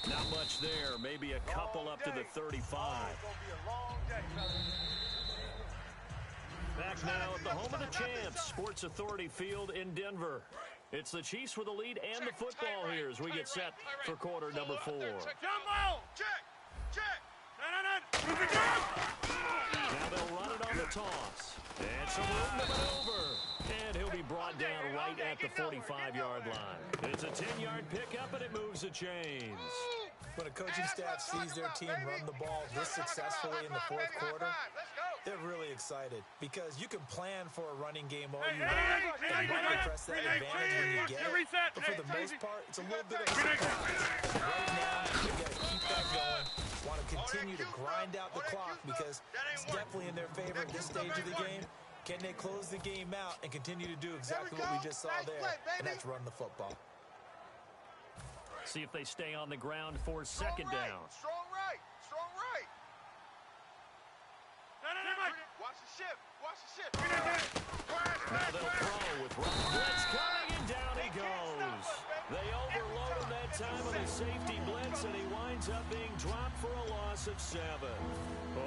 Not much there, maybe a couple up to the 35. Back now at the home of the champs, Sports Authority Field in Denver. It's the Chiefs with the lead and the football here as we get set for quarter number 4. Jumbo! Check! Now they'll run it on the toss. And some room to maneuver. And he'll be brought down right at the 45-yard line. It's a 10-yard pickup, and it moves the chains. When a coaching staff sees their team run the ball this successfully in the 4th quarter, they're really excited because you can plan for a running game all you want and run and press that advantage when you get it. But for the most part, it's a little bit of a surprise. Right now, you got to keep that going. Want to continue to grind out the clock because it's definitely in their favor at this stage of the game. Can they close the game out and continue to do exactly what we just saw there? And that's run the football. See if they stay on the ground for second down. Strong right. Strong right. Watch the shift. Watch the shift. Now they'll throw with Ron Blitz coming, and down he goes. They overload him that time on the safety blitz, and he winds up being dropped for a loss of 7.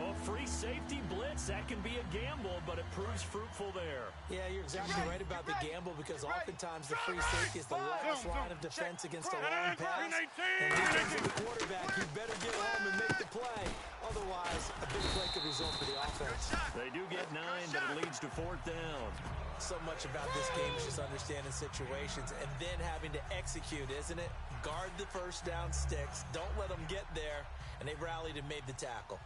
Oh, free safety blitz, that can be a gamble, but it proves fruitful there. Yeah, you're exactly right about the gamble, because oftentimes the free safety is the last line of defense against a long pass. And defense of the quarterback, you better get home and make the play. Otherwise, a big play could result for the offense. They do get 9, but it leads to 4th down. So much about this game is just understanding situations and then having to execute, isn't it? Guard the first down sticks. Don't let them get there. And they rallied and made the tackle.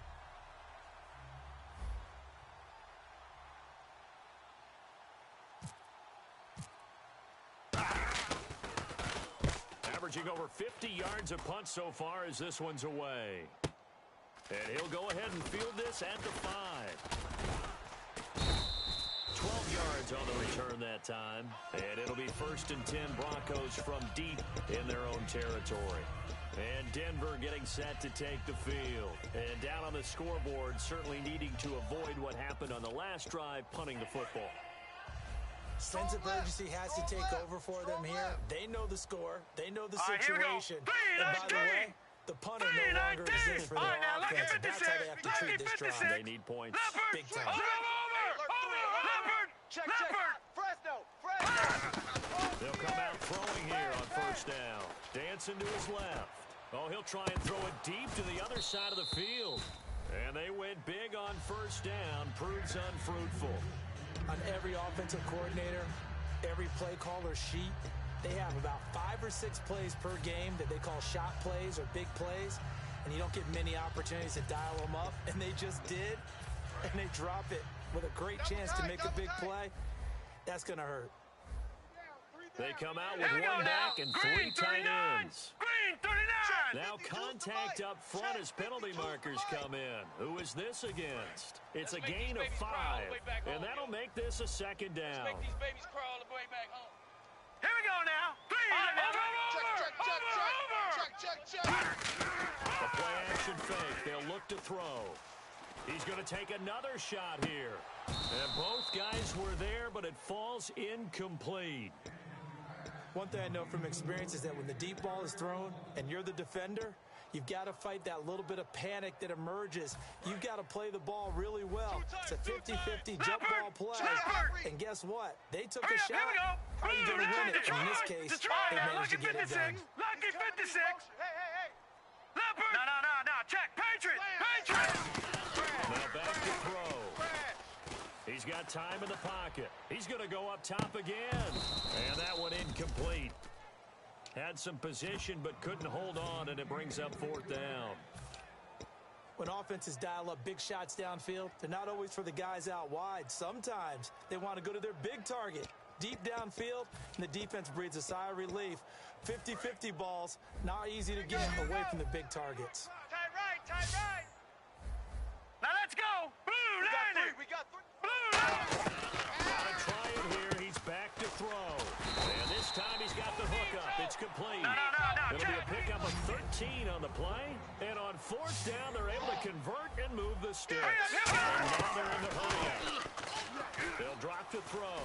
Averaging over 50 yards a punt so far as this one's away. And he'll go ahead and field this at the 5. 12 yards on the return that time. And it'll be 1st and 10 Broncos from deep in their own territory. And Denver getting set to take the field. And down on the scoreboard, certainly needing to avoid what happened on the last drive, punting the football. Sense of urgency has to take over for them here. They know the score. They know the situation. And by the way, the punter no longer exists for their offense. That's how they have to treat this drive. They need points. Big time. They'll come out throwing here on 1st down. Dancing to his left. Oh, he'll try and throw it deep to the other side of the field. And they went big on 1st down. Proves unfruitful. On every offensive coordinator, every play caller sheet, they have about 5 or 6 plays per game that they call shot plays or big plays, and you don't get many opportunities to dial them up, and they just did, and they drop it with a great chance to make a big play. That's going to hurt. They come out with one back and 3 tight ends. Green 39. Now contact up front as penalty markers come in. Who is this against? It's a gain of 5, and that'll make this a 2nd down. Make these babies crawl the way back home. Here we go now. A play action fake. They'll look to throw. He's going to take another shot here. And both guys were there, but it falls incomplete. One thing I know from experience is that when the deep ball is thrown and you're the defender, you've got to fight that little bit of panic that emerges. You've got to play the ball really well. It's a 50-50 jump ball play. And guess what? They took a shot. How are you going to win it? In this case, they managed to get it done. Lucky 56. Hey. Leopard. No. Check. Patriot. Now back to throw. He's got time in the pocket. He's going to go up top again. And that one incomplete. Had some position but couldn't hold on, and it brings up 4th down. When offenses dial up big shots downfield, they're not always for the guys out wide. Sometimes they want to go to their big target. Deep downfield, and the defense breathes a sigh of relief. 50-50 balls, not easy to get away from the big targets. Tight right. Now let's go. Blue line. We got 3. Blue line. Gotta try it here. He's back to throw. And this time he's got the hook up. It's complete. No. It'll be a pickup of 13 on the play. And on 4th down, they're able to convert and move the sticks. And now they're in the hurry-up. They'll drop to throw.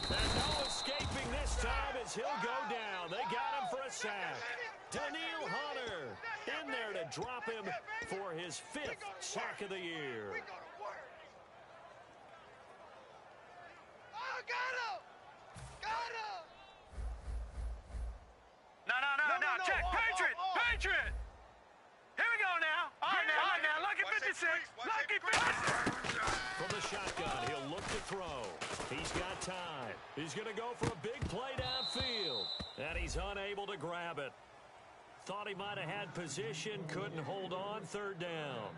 And no escaping this time as he'll go down. They got him for a sack. Daniil Hunter in there to drop him for his 5th sack of the year. No. Check. Patriot. Here we go now. All right, now. Lucky 56. Lucky 56. From the shotgun, he'll look to throw. He's got time. He's going to go for a big play downfield. And he's unable to grab it. Thought he might have had position, couldn't hold on. 3rd down.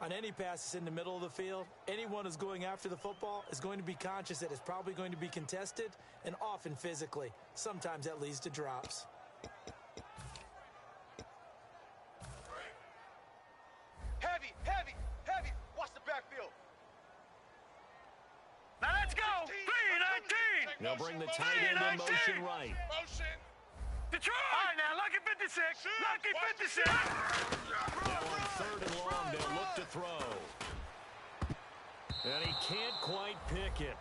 On any passes in the middle of the field, anyone who's going after the football is going to be conscious that it's probably going to be contested, and often physically. Sometimes that leads to drops. Heavy. Watch the backfield. They'll bring the tight end in motion right. Motion. Detroit! All right, now, lucky 56. Lucky 56. Now on 3rd and long, they'll look to throw. And he can't quite pick it.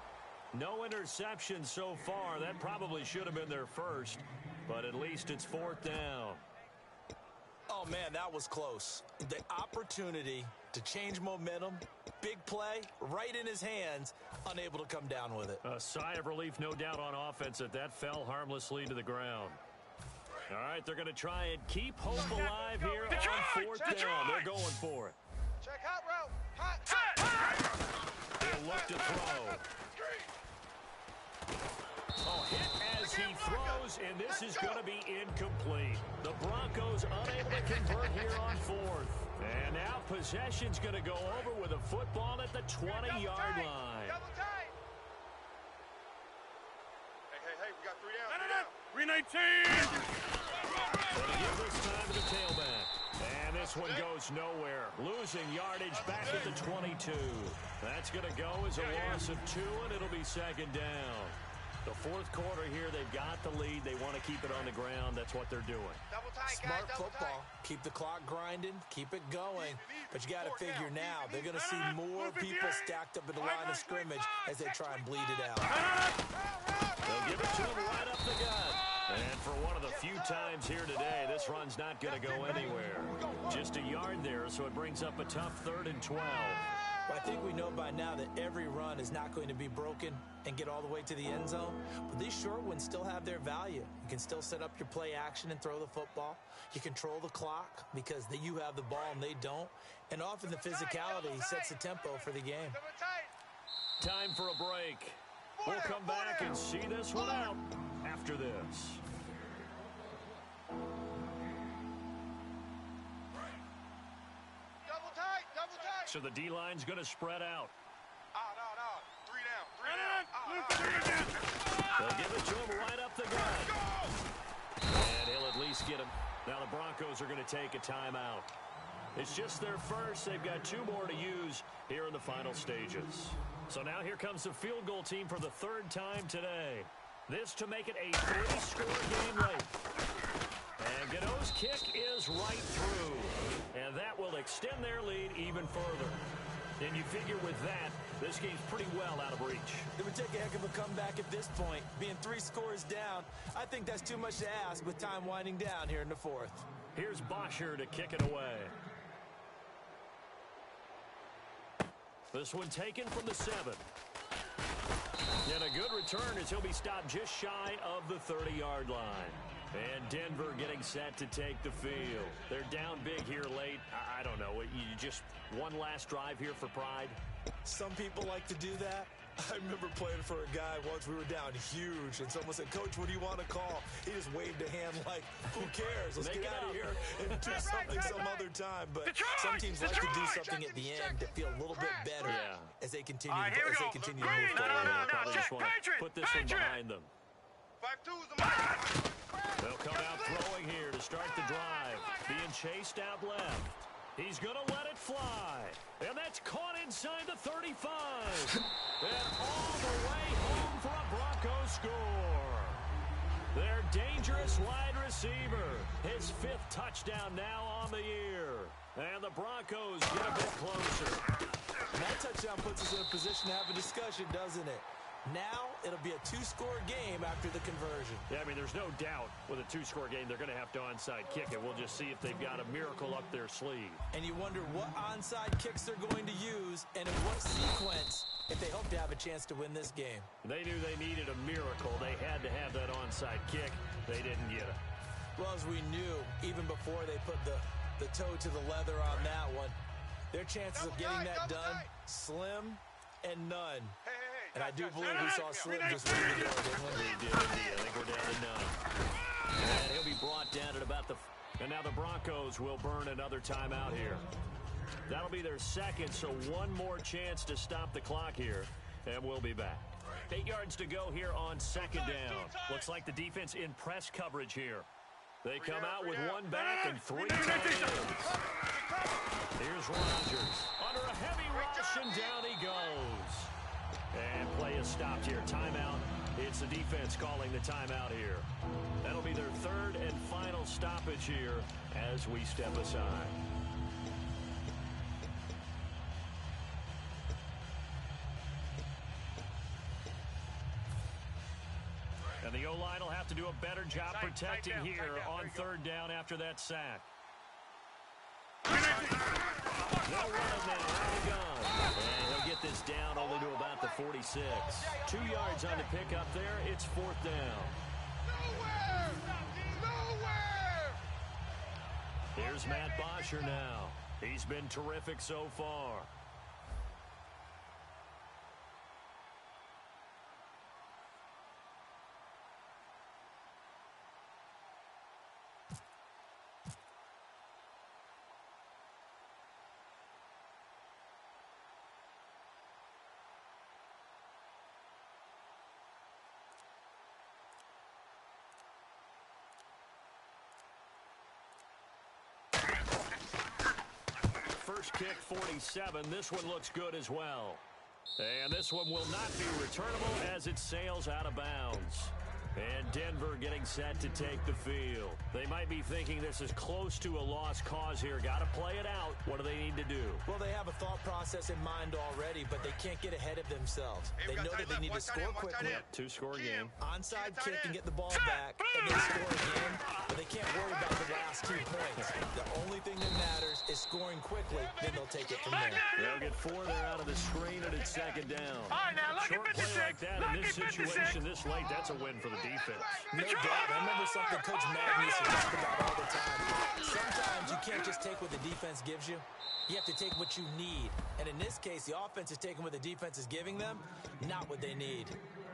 No interception so far. That probably should have been their first, but at least it's 4th down. Oh, man, that was close. The opportunity to change momentum, big play, right in his hands, unable to come down with it. A sigh of relief, no doubt, on offense that fell harmlessly to the ground. All right, they're going to try and keep hope alive here on 4th down. They're going for it. Check hot route. Hot. They'll look to throw. Oh, hit as he throws, and this is going to be incomplete. The Broncos unable to convert here on 4th. And now possession's going to go over with a football at the 20-yard line. Double tight. Hey, we got 3 down. 319. Going to give this time to the tailback. And this one goes nowhere. Losing yardage back at the 22. That's going to go as a loss of 2, and it'll be 2nd down. The 4th quarter here, they've got the lead. They want to keep it on the ground. That's what they're doing. Double tight, guys. Smart football. Keep the clock grinding. Keep it going. But you got to figure now, they're going to see more people stacked up at the line of scrimmage as they try and bleed it out. They'll give it to him right up the gut. And for one of the few times here today, this run's not going to go anywhere. Just a yard there, so it brings up a tough 3rd and 12. But I think we know by now that every run is not going to be broken and get all the way to the end zone. But these short ones still have their value. You can still set up your play action and throw the football. You control the clock because you have the ball and they don't. And often the physicality sets the tempo for the game. Time for a break. We'll come back and see this one out after this. So the D-line's going to spread out. No. 3 down. 3 down. They'll give it to him right up the gut. And he'll at least get him. Now the Broncos are going to take a timeout. It's just their first. They've got 2 more to use here in the final stages. So now here comes the field goal team for the 3rd time today. This to make it a 3-score game late. And Godot's kick is right through. And that will extend their lead even further. And you figure with that, this game's pretty well out of reach. It would take a heck of a comeback at this point. Being 3 scores down, I think that's too much to ask with time winding down here in the 4th. Here's Bosher to kick it away. This one taken from the 7. And a good return as he'll be stopped just shy of the 30-yard line. And Denver getting set to take the field. They're down big here late. I don't know. You just one last drive here for pride? Some people like to do that. I remember playing for a guy once. We were down huge, and someone said, "Coach, what do you want to call?" He just waved a hand like, "Who cares? Let's get out of here and do something some other time." But some teams like to do something at the end to feel a little bit better as they continue to move forward. Probably just want to put this one behind them. 5-2's the mark. They'll come out throwing here to start the drive. Being chased out left. He's going to let it fly. And that's caught inside the 35. And all the way home for a Broncos score. Their dangerous wide receiver. His 5th touchdown now on the year. And the Broncos get a bit closer. And that touchdown puts us in a position to have a discussion, doesn't it? Now it'll be a 2-score game after the conversion. Yeah, I mean, there's no doubt with a 2-score game they're going to have to onside kick it. We'll just see if they've got a miracle up their sleeve. And you wonder what onside kicks they're going to use and in what sequence if they hope to have a chance to win this game. They knew they needed a miracle. They had to have that onside kick. They didn't get it. Well, as we knew, even before they put the toe to the leather on that one, their chances of getting that done, slim and none. And I do believe we saw Slim just win the door, didn't we? We did indeed. I think we're down to none. And he'll be brought down at about the... And now the Broncos will burn another timeout here. That'll be their 2nd, so one more chance to stop the clock here. And we'll be back. 8 yards to go here on 2nd down. Looks like the defense in press coverage here. They come out with 1 back and 3 tight ends. Here's Rodgers. Under a heavy rush, and down he goes. And play is stopped here. Timeout. It's the defense calling the timeout here. That'll be their third and final stoppage here as we step aside. And the O-line will have to do a better job protecting here on third down after that sack. They'll run it now. They're gone. And he'll get this down only to about the 46. 2 yards on the pickup there. It's fourth down. Nowhere! Here's Matt Bosher now. He's been terrific so far. First kick, 47. This one looks good as well. And this one will not be returnable as it sails out of bounds. And Denver getting set to take the field. They might be thinking this is close to a lost cause here. Got to play it out. What do they need to do? Well, they have a thought process in mind already, but they can't get ahead of themselves. They know that they need to score quickly. Two-score game. Onside kick and get the ball back, and then score again. But they can't worry about the last 2 points. The only thing that matters is scoring quickly, then they'll take it from there. They'll get 4 there out of the screen, and it's second down. All right, now, Short play like that in this situation this late, that's a win for the defense. No doubt. I remember something Coach Madden used to talk about all the time. Sometimes you can't just take what the defense gives you. You have to take what you need. And in this case, the offense is taking what the defense is giving them, not what they need.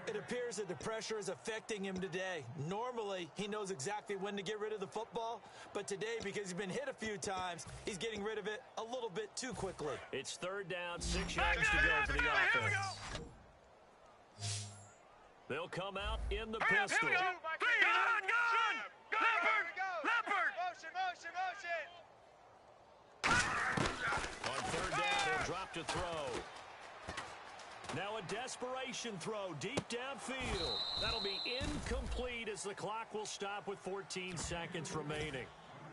It appears that the pressure is affecting him today. Normally, he knows exactly when to get rid of the football, but today, because he's been hit a few times, he's getting rid of it a little bit too quickly. It's third down, 6 yards to go for the offense. They'll come out in the pistol. Here we go. Gun! Leopard! Motion! On third down, he'll drop to throw. Now a desperation throw deep downfield. That'll be incomplete as the clock will stop with 14 seconds remaining.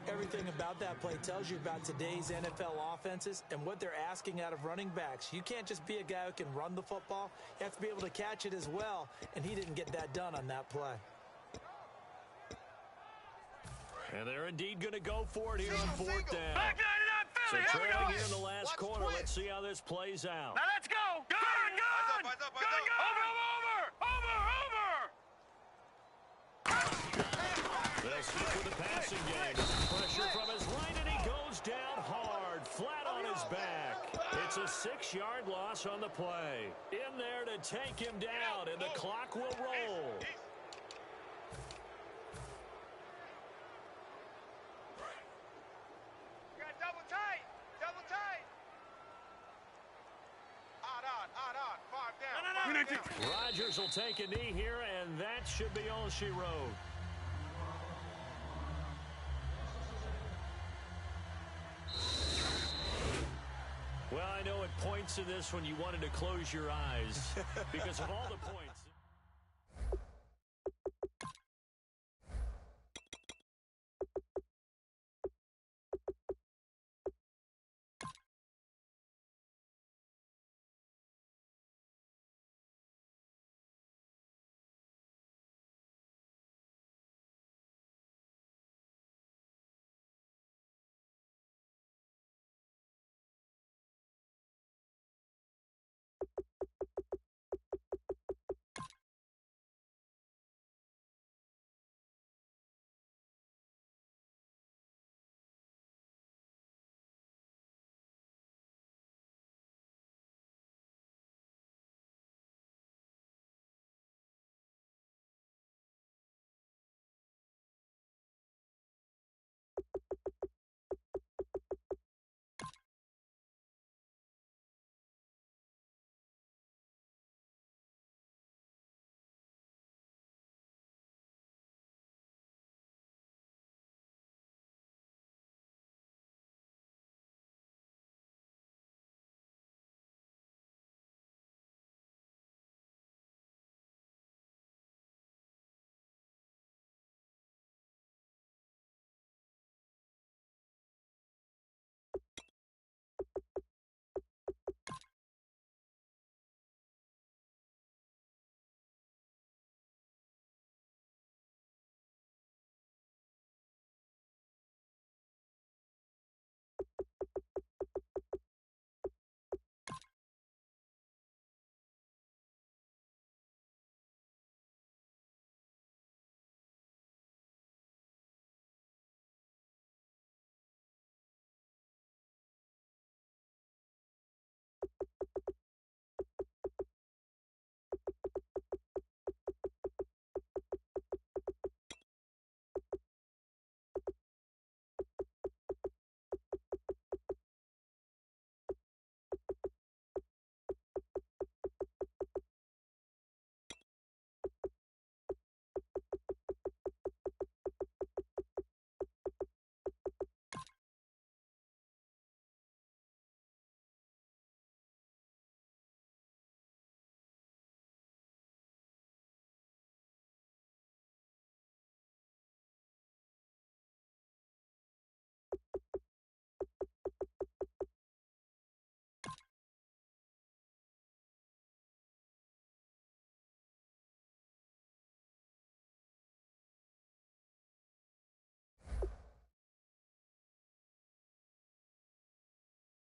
Everything about that play tells you about today's NFL offenses and what they're asking out of running backs. You can't just be a guy who can run the football. You have to be able to catch it as well, and he didn't get that done on that play. And they're indeed going to go for it here on fourth down. Back 99 So Philly, here we trailing go. here in the last quarter. Let's see how this plays out. Now let's go. Gun! Eyes up. Over! They'll stick with the passing game. Pressure from his right, and he goes down hard, flat on his back. It's a 6-yard loss on the play. In there to take him down, and the clock will roll. Double tight. Odd on. 5 down. Rodgers will take a knee here, and that should be all she wrote. Well, I know at points in this when you wanted to close your eyes because of all the points.